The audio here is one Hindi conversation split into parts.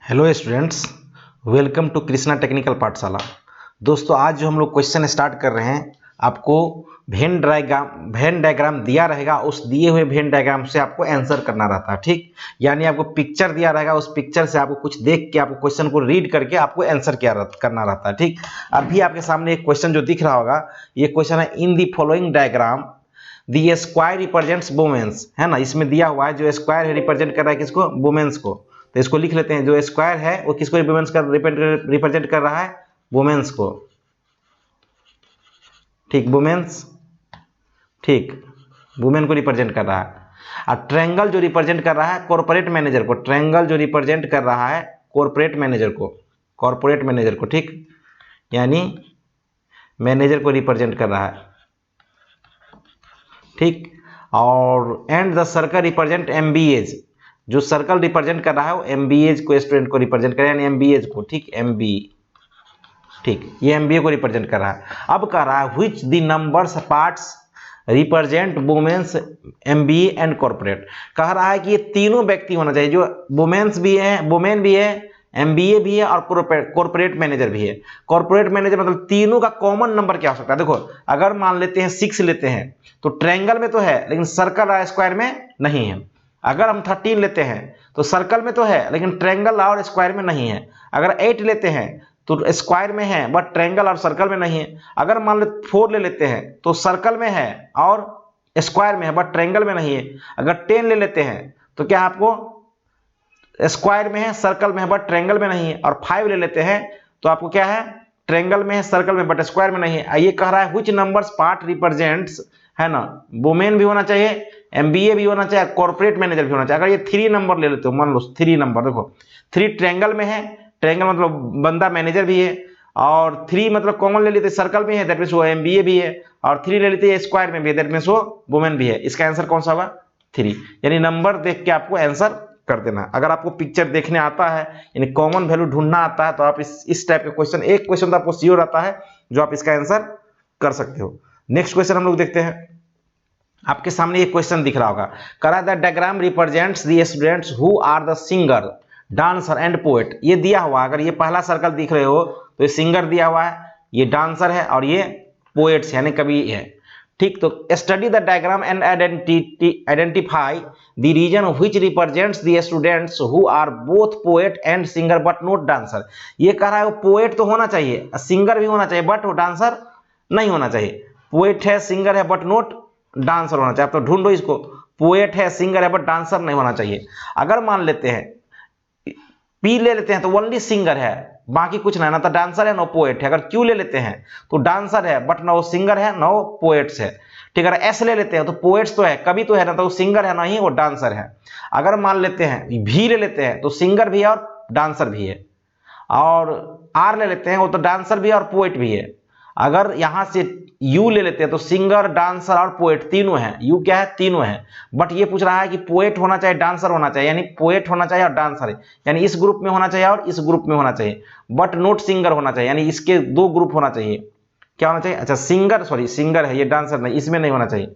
Hello students, welcome to Krishna technical Pathshala. दोस्तों, आज जो हम लोग क्वेश्चन स्टार्ट कर रहे हैं, आपको वेन डायग्राम दिया रहेगा, उस दिए हुए वेन डायग्राम से आपको आंसर करना रहता है। ठीक, यानी आपको पिक्चर दिया रहेगा, उस पिक्चर से आपको कुछ देख के आपको क्वेश्चन को रीड करके आपको आंसर करना रहता है। ठीक, अभी आपके सामने एक क्वेश्चन जो दिख रहा होगा, ये क्वेश्चन है in the following diagram the square represents women's, है ना। इसमें दिया हुआ है जो स्क्वायर है रिप्रेजेंट कर रहा है किसको, वुमेन्स को। तो इसको लिख लेते हैं, जो स्क्वायर है वो किसको रिप्रेजेंट कर रहा है, वुमेन्स को। ठीक, वुमेन्स, ठीक, वुमेन को रिप्रेजेंट कर रहा है। और ट्रायंगल जो रिप्रेजेंट कर रहा है कॉर्पोरेट मैनेजर को, ट्रायंगल जो रिप्रेजेंट कर रहा है कॉर्पोरेट मैनेजर को, कॉर्पोरेट मैनेजर को। ठीक, यानी मैनेजर को रिप्रेजेंट कर रहा है। ठीक, और एंड द सर्कल रिप्रेजेंट एमबीएज, जो सर्कल रिप्रेजेंट कर रहा है वो एमबीएज को, स्टूडेंट को रिप्रेजेंट कर रहा है, यानी एमबीएज को। ठीक, एमबी, ठीक, ये एमबीए को रिप्रेजेंट कर रहा है। अब कह रहा है which the numbers parts represent women's MBA and corporate. कह रहा है कि ये तीनों व्यक्ति होना चाहिए, जो वुमेन्स भी है, वुमेन भी है, एमबीए भी है और कॉर्पोरेट मैनेजर भी है। कॉर्पोरेट मैनेजर मतलब तीनों का कॉमन नंबर क्या हो सकता है। देखो, अगर मान लेते हैं 6 लेते हैं तो ट्रायंगल में तो है लेकिन सर्कल और स्क्वायर में नहीं है। अगर हम 13 लेते हैं तो सर्कल में तो है लेकिन ट्रायंगल और स्क्वायर में नहीं है। अगर 8 लेते हैं तो स्क्वायर में है बट ट्रायंगल और सर्कल में नहीं है। अगर मान लो 4 ले लेते हैं तो सर्कल में है और स्क्वायर में है बट ट्रायंगल में नहीं है। अगर 10 ले लेते हैं तो क्या आपको स्क्वायर में है, सर्कल में है बट ट्रायंगल में नहीं है। और 5 ले लेते हैं तो आपको क्या है, ट्रायंगल में है, सर्कल में बट स्क्वायर में नहीं है। ये कह रहा है व्हिच नंबर्स पार्ट रिप्रेजेंट्स, है ना, वुमेन भी होना चाहिए, एमबीए भी होना चाहिए, कॉर्पोरेट मैनेजर भी होना चाहिए। अगर ये 3 नंबर ले लेते हो, मान लो 3 नंबर, देखो 3 ट्रायंगल में है, ट्रायंगल मतलब बंदा मैनेजर भी है, और 3 मतलब कॉमन ले लेते सर्कल में है, दैट मींस वो एमबीए भी है, और 3 ले लेते हैं स्क्वायर में भी है, दैट मींस वो वुमेन भी है। इसका आंसर कौन सा होगा, 3। यानी नंबर देख के आपको आंसर कर देना। अगर आपको पिक्चर देखने आता है, यानी कॉमन वैल्यू ढूंढना आता है, तो आप इस टाइप के क्वेश्चन, एक क्वेश्चन तो आपको श्योर आता है जो आप इसका आंसर कर सकते हो। नेक्स्ट क्वेश्चन हम लोग देखते हैं। आपके सामने एक क्वेश्चन दिख रहा होगा, करा the diagram represents the students who are the singer, dancer and poet. ये दिया हुआ, अगर ये पहला सर्कल दिख रहे हो तो ये सिंगर दिया हुआ है, ये डांसर है और ये पोएट्स यानी कवि है। ठीक, तो study the diagram and identify the region which represents the students who are both poet and singer but not dancer. ये कह रहा है वो पोएट तो होना चाहिए, सिंगर भी होना चाहिए, बट वो डांसर नहीं होना चाहिए। पोएट है, सिंगर है बट नॉट डांसर होना चाहिए। आप तो ढूंढो इसको, पोएट है, सिंगर है बट डांसर नहीं होना चाहिए। अगर मान लेते हैं पी ले लेते हैं तो ओनली सिंगर है, बाकी कुछ नहीं, ना तो डांसर है ना पोएट है। अगर क्यू ले लेते हैं तो डांसर है बट ना वो सिंगर है ना वो पोएट्स है। ठीक है, अगर एस ले लेते हैं तो पोएट्स तो है, कवि तो है, ना तो वो सिंगर है ना ही वो डांसर है। अगर मान लेते हैं भी ले लेते हैं तो सिंगर भी है और डांसर भी है। और आर ले लेते हैं, वो तो डांसर भी है और पोएट भी है। अगर यहां से यू ले लेते हैं तो सिंगर, डांसर और पोएट तीनों हैं। यू क्या है, तीनों हैं। बट ये पूछ रहा है कि पोएट होना चाहिए, डांसर होना चाहिए, यानी पोएट होना चाहिए और डांसर है, यानी इस ग्रुप में होना चाहिए और इस ग्रुप में होना चाहिए, बट नोट सिंगर होना चाहिए, यानी इसके 2 ग्रुप होना चाहिए। क्या होना चाहिए, अच्छा सिंगर, सॉरी सिंगर है ये, डांसर नहीं, इसमें नहीं होना चाहिए।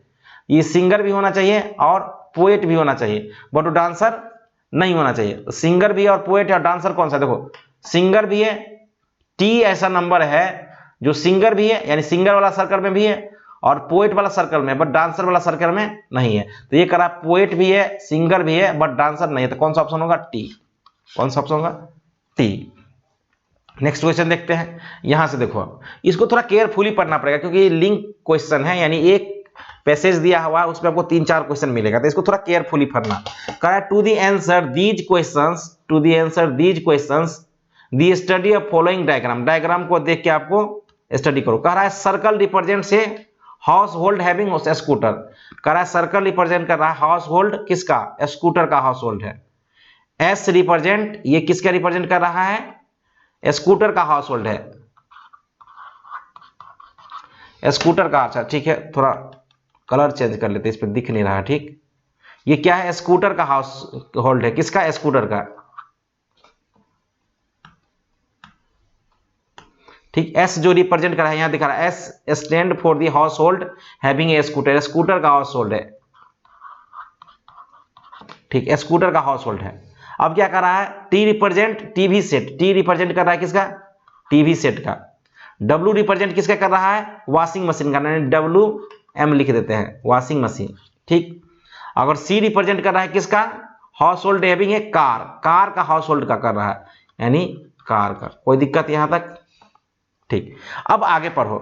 ये सिंगर भी होना चाहिए और पोएट भी होना चाहिए, बट वो डांसर नहीं होना चाहिए। सिंगर भी और पोएट और डांसर कौन सा, देखो सिंगर भी है, टी ऐसा नंबर है जो सिंगर भी है, यानी सिंगर वाला सर्कल में भी है और पोएट वाला सर्कल में, बट डांसर वाला सर्कल में नहीं है। तो ये करा पोएट भी है, सिंगर भी है, बट डांसर नहीं है। तो कौन सा ऑप्शन होगा, टी। कौन सा ऑप्शन होगा, टी। नेक्स्ट क्वेश्चन देखते हैं। यहां से देखो, इसको थोड़ा केयरफुली पढ़ना पड़ेगा क्योंकि ये लिंक क्वेश्चन है, यानी एक पैसेज दिया हुआ है उसमें आपको 3-4 क्वेश्चन मिलेगा, तो इसको थोड़ा केयरफुली पढ़ना। करा to the answer these questions, to the answer these questions the study of following diagram. Diagram को देख के आपको स्टडी करो। कह रहा है सर्कल रिप्रेजेंट से हाउस होल्ड हैविंग स्कूटर। कह रहा है सर्कल रिप्रेजेंट कर रहा है हाउस होल्ड किसका, स्कूटर का हाउस होल्ड है। एस रिप्रेजेंट, ये किसका रिप्रेजेंट कर रहा है, स्कूटर का हाउस होल्ड है, स्कूटर का। अच्छा ठीक है, थोड़ा कलर चेंज कर लेते, इस पर दिख नहीं रहा। ठीक, ये क्या है, स्कूटर का हाउस होल्ड है, किसका, स्कूटर का। ठीक, एस जो रिप्रेजेंट कर रहा है, यहां दिखा रहा है S stand for the house hold having a scooter, scooter का हाउस होल्ड है। ठीक, स्कूटर का हाउस होल्ड है। अब क्या कर रहा है, T represent TV set, T represent कर रहा है किसका, टीवी सेट का। डब्ल्यू रिप्रेजेंट किसका कर रहा है, वॉशिंग मशीन का, डब्ल्यू एम लिख देते हैं, वॉशिंग मशीन, ठीक। अगर सी रिप्रेजेंट कर रहा है किसका, हाउस होल्ड हैविंग है कार, कार का हाउस होल्ड का कर रहा है, यानी कार का। कोई दिक्कत यहां तक, ठीक। अब आगे पढ़ो,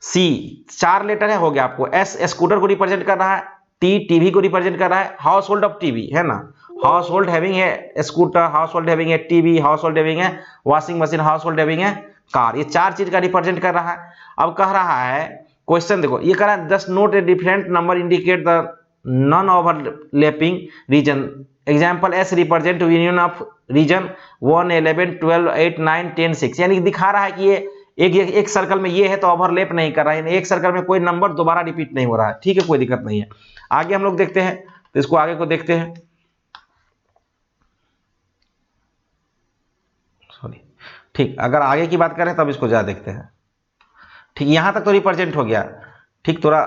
सी 4 लेटर है, हो गया आपको। एस स्कूटर को रिप्रेजेंट कर रहा है, टी टीवी को रिप्रेजेंट कर रहा है, हाउस होल्ड ऑफ टीवी है ना, हाउस होल्ड हैविंग है स्कूटर, हाउस होल्ड हैविंग है टीवी, हाउस होल्ड हैविंग है washing machine, house hold having है कार। ये 4 चीज का रिप्रेजेंट कर रहा है। अब कह रहा है क्वेश्चन देखो, ये कह रहा है just note a different number indicate the non overlapping region. Example S represent union of region 1, 11, 12, 8, 9, 10, 6, यानी दिखा रहा है कि ये एक सर्कल में ये है तो ओवरलैप नहीं कर रहा है, एक सर्कल में कोई नंबर दोबारा रिपीट नहीं हो रहा है, ठीक है, कोई दिक्कत नहीं है। आगे हम लोग देखते हैं, तो इसको आगे को देखते हैं, सॉरी, ठीक। अगर आगे की बात करें तब इसको ज्यादा देखते हैं, ठीक। यहां तक तो रिप्रेजेंट हो गया, ठीक, थोड़ा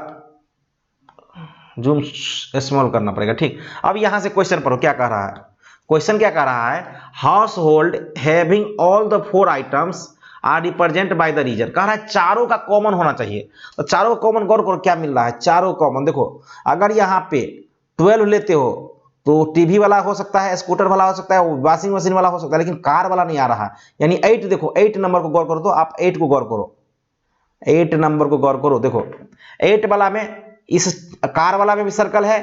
जूम स्मॉल करना पड़ेगा, ठीक। अब यहां से क्वेश्चन पढ़ो, क्या कह रहा है, क्वेश्चन क्या कह रहा है, household having all the 4 items are represent by the region. कह रहा है चारों का कॉमन होना चाहिए, तो चारों का कॉमन गौर करो क्या मिल रहा है, चारों कॉमन देखो, अगर यहाँ पे 12 लेते हो तो टीवी वाला हो सकता है, स्कूटर वाला हो सकता है, वॉशिंग मशीन वाला हो सकता है, लेकिन कार वाला नहीं आ रहा, यानी 8 देखो, 8 नंबर को गौर करो, तो आप 8 को गौर करो, 8 नंबर को गौर करो, देखो 8 वाला में, इस कार वाला में भी सर्कल है,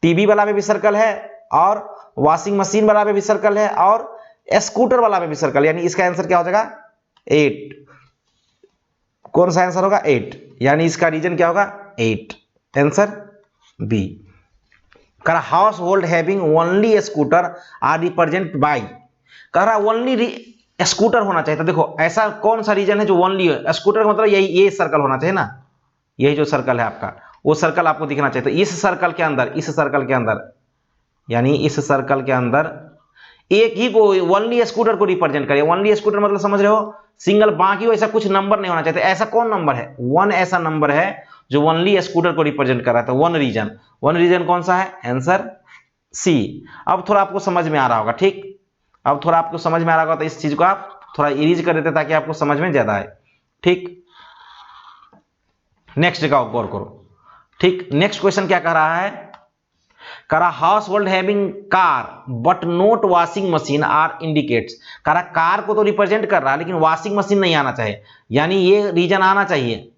टीवी वाला में भी सर्कल है, और वॉशिंग मशीन वाला में भी सर्कल है, और स्कूटर वाला में भी सर्कल, यानी इसका आंसर क्या हो जाएगा 8। कौन सा आंसर होगा 8, यानी इसका रीजन क्या होगा 8, आंसर बी। कह रहा household having only scooter are represent by, कह रहा ओनली स्कूटर होना चाहिए, तो देखो ऐसा कौन सा रीजन है जो ओनली है, स्कूटर का मतलब यही, ये सर्कल होना चाहिए ना, यही जो सर्कल है आपका, वो सर्कल आपको दिखना चाहिए। तो इस सर्कल के अंदर, इस सर्कल के अंदर, यानी इस सर्कल के अंदर एक ही को ओनली स्कूटर को रिप्रेजेंट करिए। ओनली स्कूटर मतलब समझ रहे हो, सिंगल, बाकी ऐसा कुछ नंबर नहीं होना चाहिए। तो ऐसा कौन नंबर है, 1 ऐसा नंबर है जो ओनली स्कूटर को रिप्रेजेंट कर रहा था, वन रीजन। वन रीजन कौन सा है, आंसर सी। अब थोड़ा आपको समझ में आ रहा होगा, ठीक, अब थोड़ा आपको समझ में आ रहा होगा, तो इस चीज को आप थोड़ा इरीज कर देते ताकि आपको समझ में ज्यादा आए, ठीक। नेक्स्ट का गौर करो, ठीक। नेक्स्ट क्वेश्चन क्या कह रहा है, कह रहा household having car but not washing machine are indicates. कह रहा कार को तो रिप्रेजेंट कर रहा है लेकिन वॉशिंग मशीन नहीं आना चाहिए, यानी ये रीजन आना चाहिए,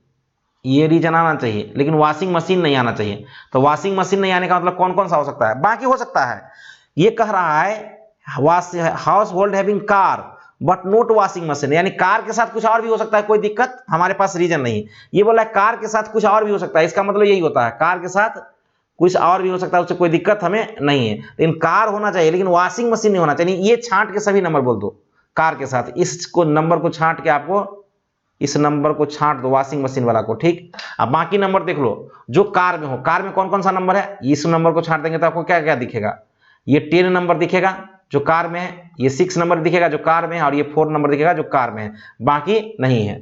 ये रीजन आना चाहिए, लेकिन वॉशिंग मशीन नहीं आना चाहिए। तो वॉशिंग मशीन नहीं आने का मतलब कौन कौन सा हो सकता है, बाकी हो सकता है। ये कह रहा है household having car but not washing machine, यानी कार के साथ कुछ और भी हो सकता है, कोई दिक्कत, हमारे पास रीजन नहीं। ये बोला है कार के साथ कुछ और भी हो सकता है, इसका मतलब यही होता है, कार के साथ कुछ और भी हो सकता है, उससे कोई दिक्कत हमें नहीं है, लेकिन कार होना चाहिए, लेकिन वॉशिंग मशीन नहीं होना चाहिए। ये छांट के सभी नंबर बोल दो कार के साथ, इसको नंबर को छांट के आपको, इस नंबर को छांट दो वॉशिंग मशीन वाला को, ठीक। अब बाकी नंबर देख लो जो कार में हो, कार में कौन कौन सा नंबर है, इस नंबर को छांट देंगे तो आपको क्या क्या दिखेगा, ये 10 नंबर दिखेगा जो कार में है, ये 6 नंबर दिखेगा जो कार में है, और ये 4 नंबर दिखेगा जो कार में है, बाकी नहीं है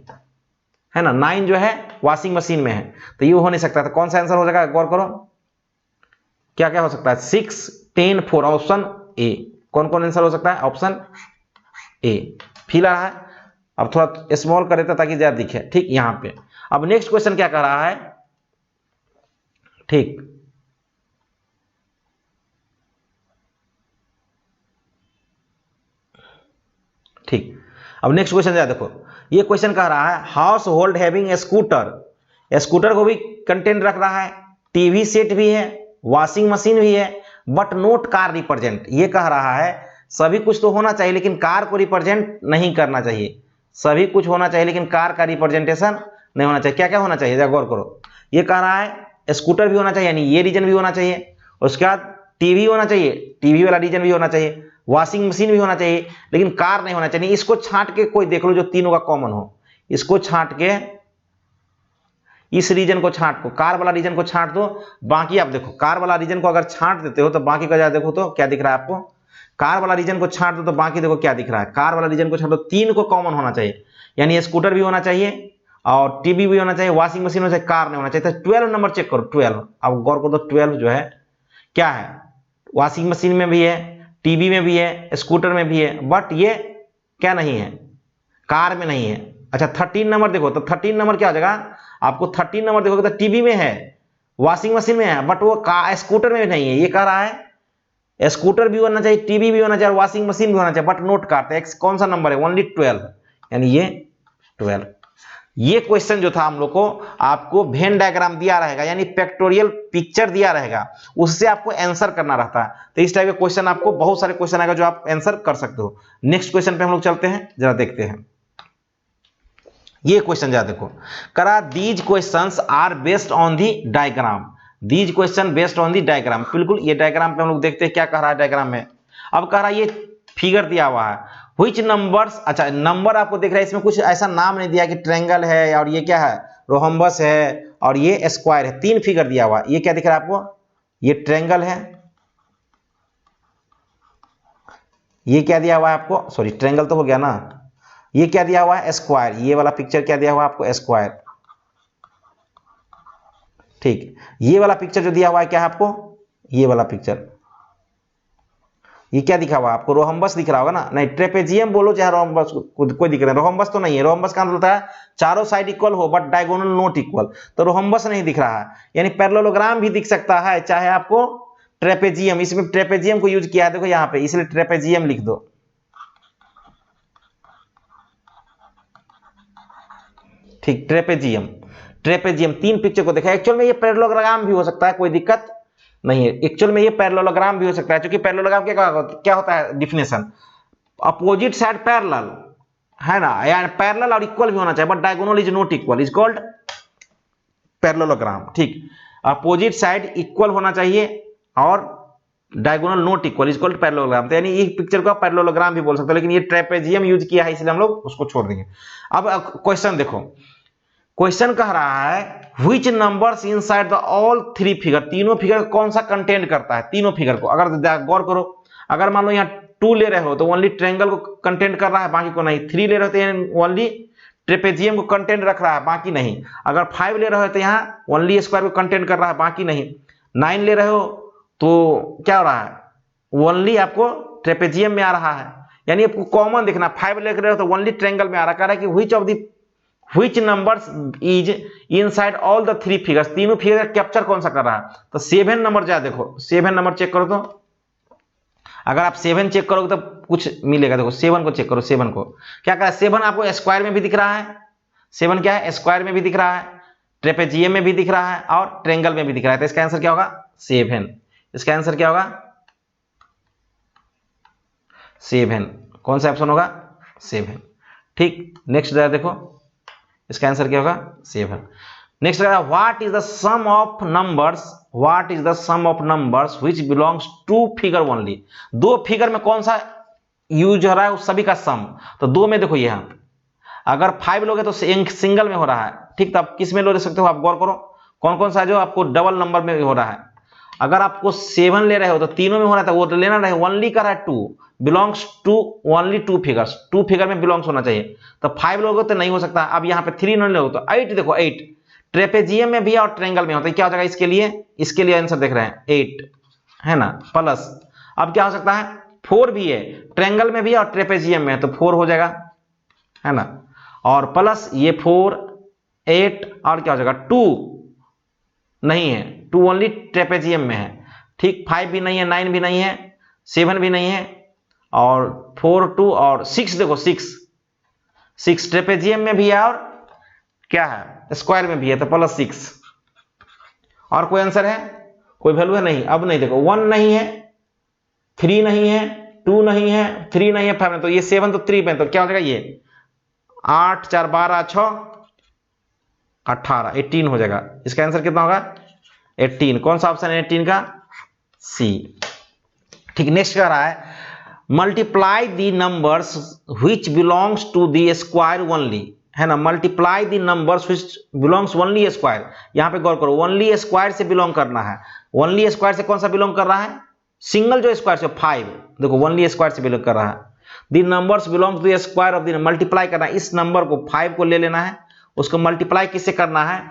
ना। 9 जो है वॉशिंग मशीन में है, तो ये हो नहीं सकता। तो कौन सा आंसर हो जाएगा, गौर करो क्या क्या हो सकता है, 6, 10, 4, ऑप्शन ए। कौन कौन आंसर हो सकता है, ऑप्शन ए। फील आ रहा है, अब थोड़ा स्मॉल कर देता ताकि ज्यादा दिखे, ठीक। यहां पे अब नेक्स्ट क्वेश्चन क्या कर रहा है, ठीक, ठीक। अब नेक्स्ट क्वेश्चन जरा देखो, ये क्वेश्चन कह रहा है household having a scooter, scooter को भी कंटेंट रख रहा है, टीवी सेट भी है, वॉशिंग मशीन भी है, बट नोट कार रिप्रेजेंट। ये कह रहा है सभी कुछ तो होना चाहिए लेकिन कार को रिप्रेजेंट नहीं करना चाहिए, सभी कुछ होना चाहिए लेकिन कार का रिप्रेजेंटेशन नहीं होना चाहिए। क्या क्या होना चाहिए, जरा गौर करो। ये कह रहा है स्कूटर भी होना चाहिए, यानी ये रीजन भी होना चाहिए, उसके बाद टीवी होना चाहिए, टीवी वाला रीजन भी होना चाहिए, वॉशिंग मशीन भी होना चाहिए, लेकिन कार नहीं होना चाहिए। इसको छांट के कोई देख लो जो तीनों का कॉमन हो, इसको छांट के, इस रीजन को छांट को, कार वाला रीजन को छांट दो, बाकी आप देखो कार वाला रीजन को अगर छांट देते हो तो बाकी का जरा देखो तो क्या दिख रहा है आपको, कार वाला रीजन को छांट दो तो बाकी देखो क्या दिख रहा है, कार वाला रीजन को छांट दो, 3 को कॉमन होना चाहिए, यानी स्कूटर भी होना चाहिए और टीवी भी होना चाहिए, वॉशिंग मशीन होना चाहिए, कार नहीं होना चाहिए। तो 12 नंबर चेक करो, 12, अब गौर करो तो 12 जो है क्या है, वॉशिंग मशीन में भी है, टीवी में भी है, स्कूटर में भी है, बट ये क्या नहीं है, कार में नहीं है। अच्छा 13 नंबर देखो, तो 13 नंबर क्या हो जाएगा आपको, 13 नंबर देखोगे तो टीवी में है, वॉशिंग मशीन में है, बट वो स्कूटर में भी नहीं है। ये कह रहा है स्कूटर भी होना चाहिए, टीवी भी होना चाहिए, वॉशिंग मशीन भी होना चाहिए, बट नोट काटते हैं कौन सा नंबर है, ओनली 12, यानी ये 12। ये क्वेश्चन जो था हम लोग को, आपको वेन डायग्राम दिया रहेगा, यानी पिक्टोरियल पिक्चर दिया रहेगा, उससे आपको आंसर करना रहता है। तो इस टाइप के क्वेश्चन आपको बहुत सारे क्वेश्चन आएगा जो आप आंसर कर सकते हो। नेक्स्ट क्वेश्चन पे हम लोग चलते हैं, जरा देखते हैं ये क्वेश्चन। जरा देखो, करा these questions are based on the diagram, these question based on the diagram. बिल्कुल, ये डायग्राम पे हम लोग देखते हैं क्या कह रहा है डायग्राम में। अब कह रहा है ये फिगर दिया हुआ है, व्हिच नंबर्स, अच्छा नंबर आपको दिख रहा है, इसमें कुछ ऐसा नाम नहीं दिया कि ट्रायंगल है और ये क्या है रोहम्बस है और ये स्क्वायर है, तीन फिगर दिया हुआ है। ये क्या दिख रहा है आपको, ये ट्रायंगल है, ये क्या दिया हुआ है आपको, सॉरी ट्रायंगल तो हो गया ना, ये क्या दिया हुआ है स्क्वायर, ये वाला पिक्चर क्या दिया हुआ है आपको स्क्वायर, ठीक। ये वाला पिक्चर जो दिया हुआ है क्या है आपको, ये वाला पिक्चर, ये क्या दिखा हुआ है आपको रोहम्बस दिख रहा होगा ना, नहीं ट्रेपेजियम बोलो चाहे रोहम्बस, कोई दिख रहा है, रोहम्बस तो नहीं है, रोहम्बस का मतलब होता है चारों साइड इक्वल हो बट डायगोनल नॉट इक्वल, तो रोहम्बस नहीं दिख रहा है। यानी पैरेललोग्राम भी दिख सकता है, चाहे आपको ट्रेपेजियम, इसमें ट्रेपेजियम को यूज किया है देखो यहाँ पे, इसलिए ट्रेपेजियम लिख दो, ठीक ट्रेपेजियम। ट्रेपेजियम तीन पिक्चर को देखा, एक्चुअल में ये पैरेललोग्राम भी हो सकता है, कोई दिक्कत नहीं है, एक्चुअल में ये पैरेललोग्राम भी हो सकता है, क्योंकि पैरेललोग्राम क्या होता है डिफिनेशन, अपोजिट साइड पैरेलल है ना, यानी पैरेलल और इक्वल भी होना चाहिए, but diagonal is not equal, is called parallelogram, ठीक। अपोजिट साइड इक्वल होना चाहिए और diagonal not equal is called parallelogram. तो यानी इस पिक्चर को पैरेललोग्राम भी बोल सकते हैं, लेकिन ये ट्रेपेजियम यूज किया है इसलिए हम लोग उसको छोड़ देंगे। अब क्वेश्चन देखो, क्वेश्चन कह रहा है which numbers inside the all three figure, तीनों फिगर कौन सा कंटेंट करता है, तीनों फिगर को अगर गौर करो, अगर मान लो यहाँ 2 ले रहे हो तो ओनली ट्रायंगल को कंटेंट कर रहा है, बाकी को नहीं। 3 ले रहे हो तो ओनली ट्रेपेजियम को कंटेंट रख रहा है, बाकी नहीं। अगर 5 ले रहे हो तो यहाँ ओनली स्क्वायर को कंटेंट कर रहा है, बाकी नहीं। 9 ले रहे हो तो क्या हो रहा है, ओनली आपको ट्रेपेजियम में आ रहा है, यानी आपको कॉमन देखना। 5 ले रहे हो तो ओनली ट्रायंगल में आ रहा है, कह रहा है कि which of the which numbers is inside all the three figures, तीनों फिगर कैप्चर कौन सा कर रहा है। तो 7 नंबर जा देखो, 7 नंबर चेक करो, तो अगर आप 7 चेक करोगे तो कुछ मिलेगा। देखो 7 को चेक करो, 7 को क्या कह रहा है, 7 आपको स्क्वायर में भी दिख रहा है, 7 क्या है स्क्वायर में भी दिख रहा है, ट्रेपेजियम में भी दिख रहा है और ट्रायंगल में भी दिख रहा है। तो इसका आंसर क्या होगा 7, इसका आंसर क्या होगा 7, कौन सा ऑप्शन होगा 7, ठीक। नेक्स्ट जरा देखो, इसका आंसर क्या होगा 7। Next what is the sum of numbers, what is the sum of numbers which belongs to figure only, दो फिगर में कौन सा यूज हो रहा है उस सभी का सम। तो दो में देखो यहाँ अगर 5 लोगे तो सिंगल में हो रहा है, ठीक। तो आप किस में ले सकते हो, आप गौर करो कौन कौन सा जो आपको डबल नंबर में हो रहा है। अगर आपको 7 ले रहे हो तो तीनों में हो रहा था, वो तो लेना नहीं, ओनली कर रहा है 2 belongs to only 2 figures, 2 figure में बिलोंग्स होना चाहिए। तो 5 लोगे तो नहीं हो सकता। अब यहाँ पे 3 नहीं लोगे तो 8 देखो, 8 ट्रेपेजियम में भी और ट्रायंगल में होता है, क्या हो जाएगा इसके लिए आंसर देख रहे हैं 8 है ना, प्लस अब क्या हो सकता है 4 भी है, ट्रायंगल में भी और ट्रेपेजियम में है तो 4 हो जाएगा है ना, और प्लस ये 4 8 और क्या हो जाएगा 2 नहीं है, 2 ओनली ट्रेपेजियम में है, ठीक। 5 भी नहीं है, 9 भी नहीं है, 7 भी नहीं है, और 4 2 और 6 देखो 6 ट्रेपेजियम में भी है और क्या है स्क्वायर में भी है, तो प्लस 6। और कोई आंसर है, कोई वैल्यू है नहीं। अब नहीं देखो 1 नहीं है, 3 नहीं है, 2 नहीं है, 3 नहीं है, 5 नहीं, तो ये 7 तो 3 में, तो क्या हो जाएगा ये 8 4 12 6 18 18 हो जाएगा। इसका आंसर कितना होगा 18, कौन सा ऑप्शन है 18 का सी, ठीक। नेक्स्ट कह रहा है multiply the numbers which belongs to the square only, है ना, multiply the numbers which belongs only square. यहां पे गौर करो ओनली स्क्वायर से बिलोंग करना है, ओनली स्क्वायर से कौन सा बिलोंग कर रहा है, सिंगल जो स्क्वायर से 5 देखो ओनली स्क्वायर से बिलोंग कर रहा है। The numbers belong to square of the, multiply करना है, इस नंबर को 5 को ले लेना है, उसको मल्टीप्लाई किससे करना है,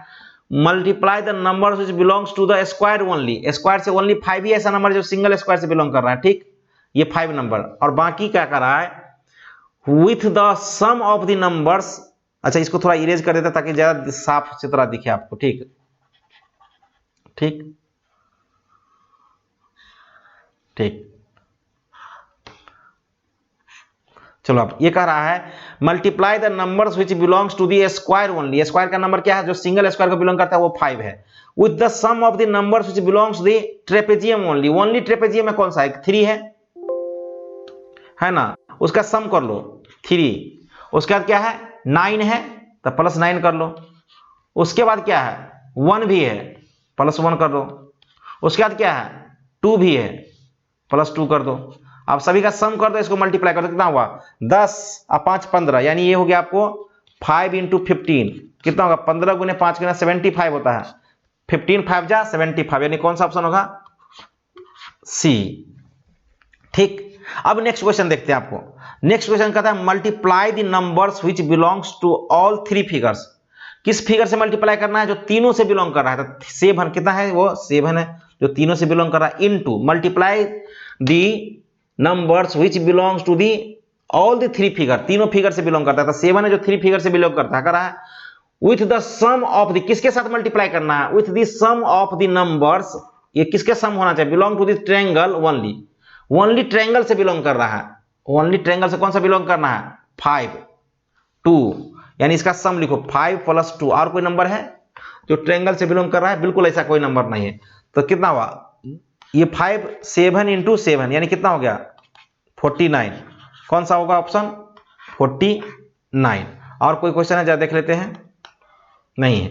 multiply the numbers which belongs to the square only, square से ओनली 5 ही ऐसा नंबर जो सिंगल स्क्वायर से बिलोंग कर रहा है, ठीक। ये 5 नंबर, और बाकी क्या कर रहा है with the sum of the numbers. अच्छा, इसको थोड़ा इरेज कर देता ताकि ज्यादा साफ सुथरा दिखे आपको। ठीक ठीक ठीक, चलो अब ये कह रहा है multiply the numbers which belongs to the square only. Square का नंबर क्या है, जो सिंगल स्क्वायर को बिलोंग करता है वो 5 है। With the sum of the numbers which belongs the trapezium only. Only trapezium में कौन सा है, 3 है ना, उसका सम कर लो 3। उसके बाद क्या है 9 है तो प्लस 9 कर लो। उसके बाद क्या है 1 भी है, प्लस 1 कर दो। उसके बाद क्या है 2 भी है, प्लस 2 कर दो। अब सभी का सम कर दो, इसको मल्टीप्लाई कर दो, कितना हुआ 10 और 5 15, यानी ये हो गया आपको 5 इंटू 15, कितना होगा 15 गुने 5 गुना 75 होता है। 15 5 जा 75, यानी कौन सा ऑप्शन होगा सी। ठीक, अब नेक्स्ट क्वेश्चन देखते हैं आपको। नेक्स्ट क्वेश्चन कहता है multiply the numbers which belongs to all 3 figures. किस फिगर से मल्टीप्लाई करना है, जो तीनों से बिलोंग कर रहा है। तो 7 कितना है, वो 7 है जो तीनों से बिलोंग कर रहा है, into multiply the numbers which belongs to the all the 3 figure, तीनों फिगर से बिलोंग करता है। तो 7 है जो 3 फिगर से बिलोंग करता है, कर रहा है with the sum of the, किसके साथ मल्टीप्लाई करना है, with the sum of the numbers. ये किसके सम होना चाहिए, belong to the triangle only. Only triangle से बिलोंग कर रहा है, ओनली ट्रायंगल से कौन सा बिलोंग करना है 5 2, यानी इसका सम लिखो 5 प्लस 2। और कोई नंबर है जो ट्रायंगल से बिलोंग कर रहा है, बिल्कुल ऐसा कोई नंबर नहीं है। तो कितना हुआ ये 5 7 इंटू 7, यानी कितना हो गया 49। कौन सा होगा ऑप्शन 49। और कोई क्वेश्चन है, जरा देख लेते हैं, नहीं है।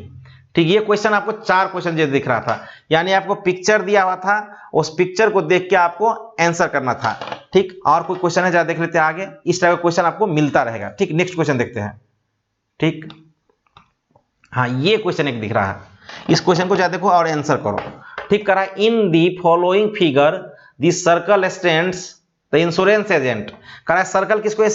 ठीक, ये क्वेश्चन आपको 4 क्वेश्चन जो दिख रहा था, यानी आपको पिक्चर दिया हुआ था, उस पिक्चर को देख के आपको आंसर करना था। ठीक, और कोई क्वेश्चन है, जरा देख लेते हैं आगे। इस टाइप का क्वेश्चन आपको मिलता रहेगा। ठीक, नेक्स्ट क्वेश्चन देखते हैं। ठीक, हाँ ये क्वेश्चन एक दिख रहा है, इस क्वेश्चन को जरा देखो और आंसर करो। ठीक, करा in the following figure the circle stands the insurance agent. करा सर्कल किसको,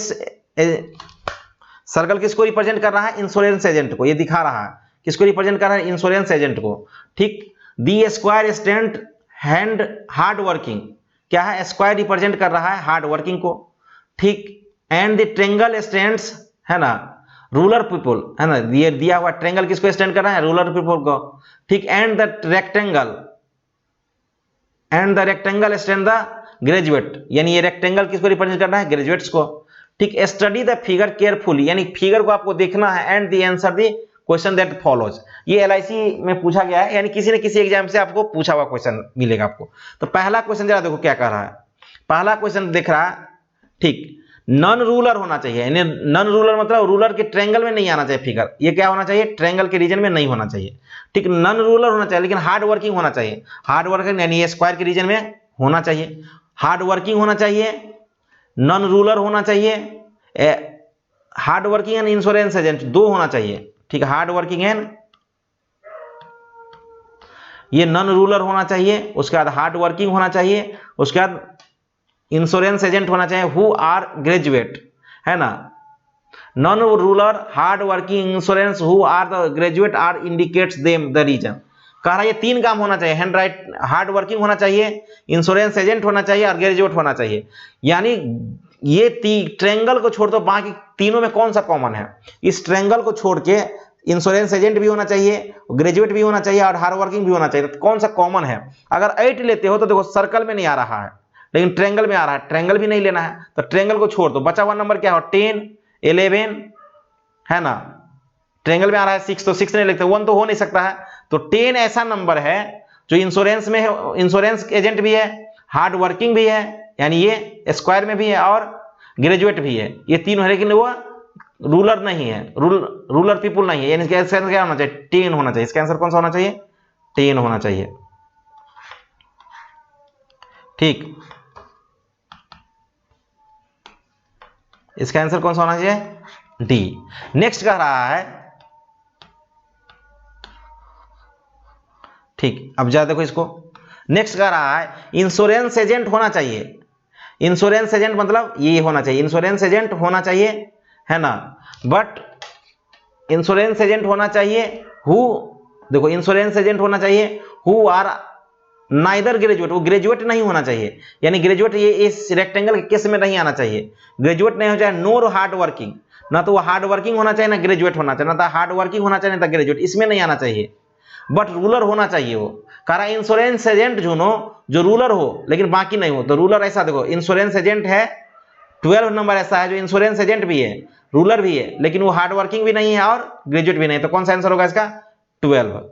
सर्कल किसको रिप्रेजेंट कर रहा है, इंश्योरेंस एजेंट को। ये दिखा रहा है किसको रिप्रेजेंट कर रहा है, इंश्योरेंस एजेंट को। ठीक, the square stand hand hard working, क्या है स्क्वायर रिप्रेजेंट कर रहा है हार्ड वर्किंग को। ठीक, एंड द ट्रायंगल स्टैंड्स, है ना रूलर पीपल, है ना, ये दिया हुआ ट्रायंगल किसको स्टैंड कर रहा है, रूलर पीपल को। ठीक, and the rectangle stand the graduate, यानी ये रेक्टेंगल किसको रिप्रेजेंट कर रहा है, ग्रेजुएट्स को। ठीक, स्टडी द फिगर केयरफुली, यानी फिगर को आपको देखना है, and the answer the question that follows. ये LIC में पूछा गया है, यानी किसी न किसी एग्जाम से आपको पूछा हुआ क्वेश्चन मिलेगा आपको। तो पहला क्वेश्चन जरा देखो क्या कह रहा है। पहला क्वेश्चन दिख रहा है, ठीक, नॉन रूलर होना चाहिए, नॉन रूलर मतलब रूलर के ट्रायंगल में नहीं आना चाहिए फिगर। ये क्या होना चाहिए, ट्रायंगल के रीजन में नहीं होना चाहिए। ठीक, नॉन रूलर होना चाहिए, लेकिन हार्ड वर्किंग होना चाहिए। हार्ड वर्किंग यानी ये स्क्वायर के रीजन में होना चाहिए, हार्ड वर्किंग होना चाहिए, नॉन रूलर होना चाहिए, hard working and insurance agent 2 होना चाहिए। ठीक, हार्ड वर्किंग एंड ये नॉन रूलर होना चाहिए, उसके बाद हार्ड वर्किंग होना चाहिए, उसके बाद इंश्योरेंस एजेंट होना चाहिए हु आर ग्रेजुएट, है ना। Non rural hard working insurance who are the graduate are indicates them the region. कह रहा है ये 3 काम होना चाहिए, हैंड राइट हार्ड वर्किंग होना चाहिए, इंश्योरेंस एजेंट होना चाहिए और ग्रेजुएट होना चाहिए। यानी ये ट्रायंगल को छोड़ दो, बाकी तीनों में कौन सा कॉमन है, इस ट्रायंगल को छोड़ के इंश्योरेंस एजेंट भी होना चाहिए, ग्रेजुएट भी होना चाहिए और हार्ड वर्किंग भी होना चाहिए। तो कौन सा कॉमन है, अगर 8 लेते हो तो देखो सर्कल में नहीं आ रहा है, लेकिन ट्रायंगल में आ रहा है, ट्रायंगल भी नहीं लेना है, तो ट्रायंगल को छोड़ दो। बचा हुआ नंबर क्या हो 10 11, है ना, ट्रायंगल में आ रहा है 6, तो 6 नहीं लिखते, 1 तो हो नहीं सकता है। तो 10 ऐसा नंबर है जो इंश्योरेंस में है, इंश्योरेंस एजेंट भी है, हार्ड वर्किंग भी है, यानी ये स्क्वायर में भी है और ग्रेजुएट भी है, ये 3 है, लेकिन वो रूलर नहीं है, रूलर पीपुल नहीं है। यानी इसका आंसर क्या होना चाहिए 10 होना चाहिए। इसका आंसर कौन सा होना चाहिए 10 होना चाहिए। ठीक, इसका आंसर कौन सा होना चाहिए डी। नेक्स्ट कह रहा है, ठीक, अब जरा देखो इसको। नेक्स्ट कह रहा है इंश्योरेंस एजेंट होना चाहिए। इंश्योरेंस एजेंट मतलब ये होना चाहिए, इंश्योरेंस एजेंट होना चाहिए, है ना, बट इंश्योरेंस एजेंट होना चाहिए हु, देखो इंश्योरेंस एजेंट होना चाहिए हु आर नाइदर ग्रेजुएट, वो ग्रेजुएट नहीं होना चाहिए, यानी ग्रेजुएट ये इस रेक्टेंगल के केस में नहीं आना चाहिए। ग्रेजुएट नहीं हो जाए, नोर हार्ड वर्किंग, ना तो वो हार्ड वर्किंग होना चाहिए ना ग्रेजुएट होना चाहिए, ना तो हार्ड वर्किंग होना चाहिए ना तो ग्रेजुएट, इसमें नहीं आना चाहिए। बट रूलर होना चाहिए वो, कह रहा इंश्योरेंस एजेंट जो रूलर हो लेकिन बाकी नहीं हो। तो रूलर ऐसा देखो, इंश्योरेंस एजेंट है 12 नंबर ऐसा है जो इंश्योरेंस एजेंट भी है, रूलर भी है, लेकिन वो हार्ड वर्किंग भी नहीं है और ग्रेजुएट भी नहीं। तो कौन सा आंसर होगा इसका? 12।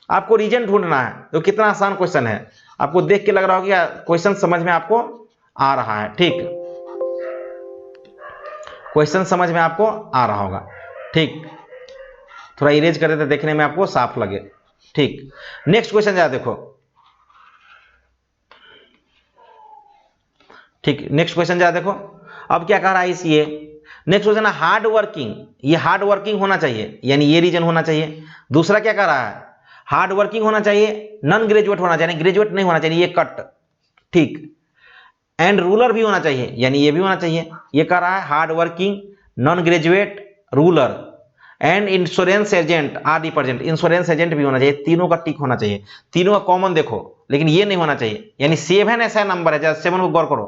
आपको रीजन ढूंढना है। तो कितना आसान क्वेश्चन है, आपको देख के लग रहा होगा कि क्वेश्चन समझ में आपको आ रहा है। ठीक, क्वेश्चन समझ में आपको आ रहा होगा। ठीक, थोड़ा इरेज कर देते देखने में आपको साफ लगे। ठीक, नेक्स्ट क्वेश्चन जरा देखो। ठीक, नेक्स्ट क्वेश्चन जरा देखो। अब क्या कह रहा है ये नेक्स्ट क्वेश्चन है हार्ड वर्किंग, ये हार्ड वर्किंग होना चाहिए, यानी ये रीजन होना चाहिए। दूसरा क्या कह रहा है, हार्ड वर्किंग होना चाहिए, नॉन ग्रेजुएट होना चाहिए, ग्रेजुएट नहीं होना चाहिए, ये कट। ठीक, एंड रूलर भी होना चाहिए, यानी ये भी होना चाहिए। ये कह रहा है hard working, non graduate, rural and insurance agent are represent, insurance agent भी होना चाहिए। तीनों का टिक होना चाहिए, तीनों का कॉमन देखो, लेकिन ये नहीं होना चाहिए। यानी 7 ऐसा नंबर है, 7 को गौर करो,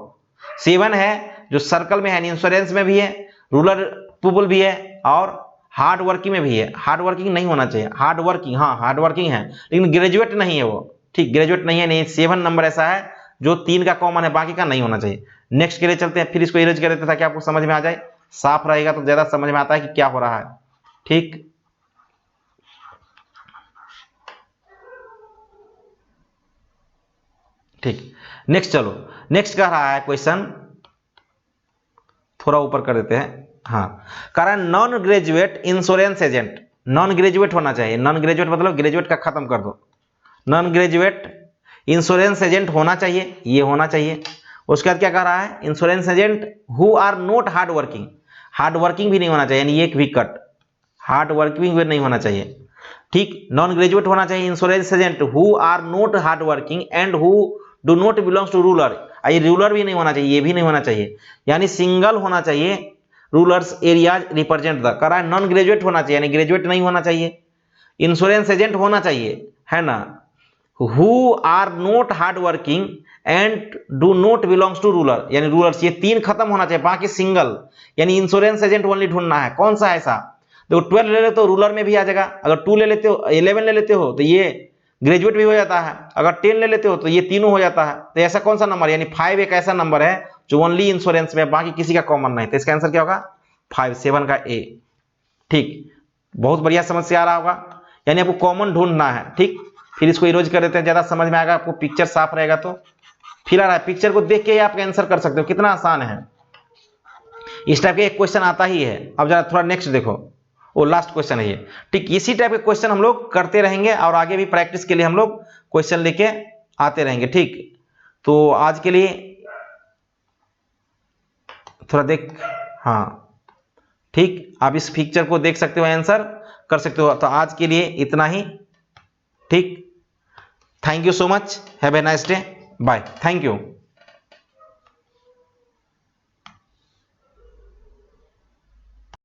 7 है जो सर्कल में है, इंश्योरेंस में भी है, रूरल पीपल भी है और हार्ड वर्किंग में भी है। हार्ड वर्किंग नहीं होना चाहिए, हार्ड वर्किंग, हाँ हार्ड वर्किंग है लेकिन ग्रेजुएट नहीं है वो। ठीक, ग्रेजुएट नहीं है, नहीं 7 नंबर ऐसा है जो 3 का कॉमन है, बाकी का नहीं होना चाहिए। नेक्स्ट के लिए चलते हैं, फिर इसको इरेज कर देते हैं ताकि आपको समझ में आ जाए, साफ रहेगा तो ज्यादा समझ में आता है कि क्या हो रहा है। ठीक, ठीक, नेक्स्ट चलो, नेक्स्ट कह रहा है क्वेश्चन, थोड़ा ऊपर कर देते हैं। हाँ, कारण non graduate insurance agent, non graduate होना चाहिए। नॉन ग्रेजुएट मतलब ग्रेजुएट का खत्म कर दो, नॉन ग्रेजुएट इंश्योरेंस एजेंट होना चाहिए, ये होना चाहिए। उसके बाद क्या कह रहा है, insurance agent who are not hard working, hard working भी नहीं होना चाहिए, यानी एक भी कट, हार्ड वर्किंग भी नहीं होना चाहिए। ठीक, नॉन ग्रेजुएट होना चाहिए insurance agent who are not hard working and who do not belongs to rural, ये रूलर भी नहीं होना चाहिए, ये भी नहीं होना चाहिए, यानी सिंगल होना चाहिए। रूलर्स एरियाज रिप्रेजेंट द, कह रहा है नॉन ग्रेजुएट होना चाहिए, यानी ग्रेजुएट नहीं होना चाहिए। इंश्योरेंस एजेंट होना चाहिए, है ना, who are not hard working and do not belongs to rural, यानी रूलर्स, ये 3 खत्म होना चाहिए, बाकी सिंगल, यानी इंश्योरेंस एजेंट ओनली ढूंढना है। कौन सा ऐसा, देखो 12 ले लेते हो रूलर में भी आ जाएगा, अगर 2 ले लेते हो, 11 ले लेते हो तो ये ग्रेजुएट भी हो जाता है, अगर 10 ले लेते हो तो ये तीनों हो जाता है। तो ऐसा कौन सा नंबर, यानी 5 एक ऐसा नंबर है जो ओनली इंश्योरेंस में, बाकी किसी का कॉमन नहीं। तो इसका आंसर क्या होगा 5, 7 का ए। ठीक, बहुत बढ़िया समझ से आ रहा होगा, यानी आपको कॉमन ढूंढना है। ठीक, फिर इसको इरोज कर देते हैं, ज्यादा समझ में आएगा आपको, पिक्चर साफ रहेगा तो। फिर आ रहा है, पिक्चर को देख के ही आप आंसर कर सकते हो, कितना आसान है। इस टाइप के एक क्वेश्चन आता ही है। अब जरा थोड़ा नेक्स्ट देखो, वो लास्ट क्वेश्चन है ये। ठीक, इसी टाइप के क्वेश्चन हम लोग करते रहेंगे और आगे भी प्रैक्टिस के लिए हम लोग क्वेश्चन लेके आते रहेंगे। ठीक, तो आज के लिए थोड़ा देख, हाँ ठीक, आप इस पिक्चर को देख सकते हो, आंसर कर सकते हो। तो आज के लिए इतना ही। ठीक, thank you so much, have a nice day, bye, thank you.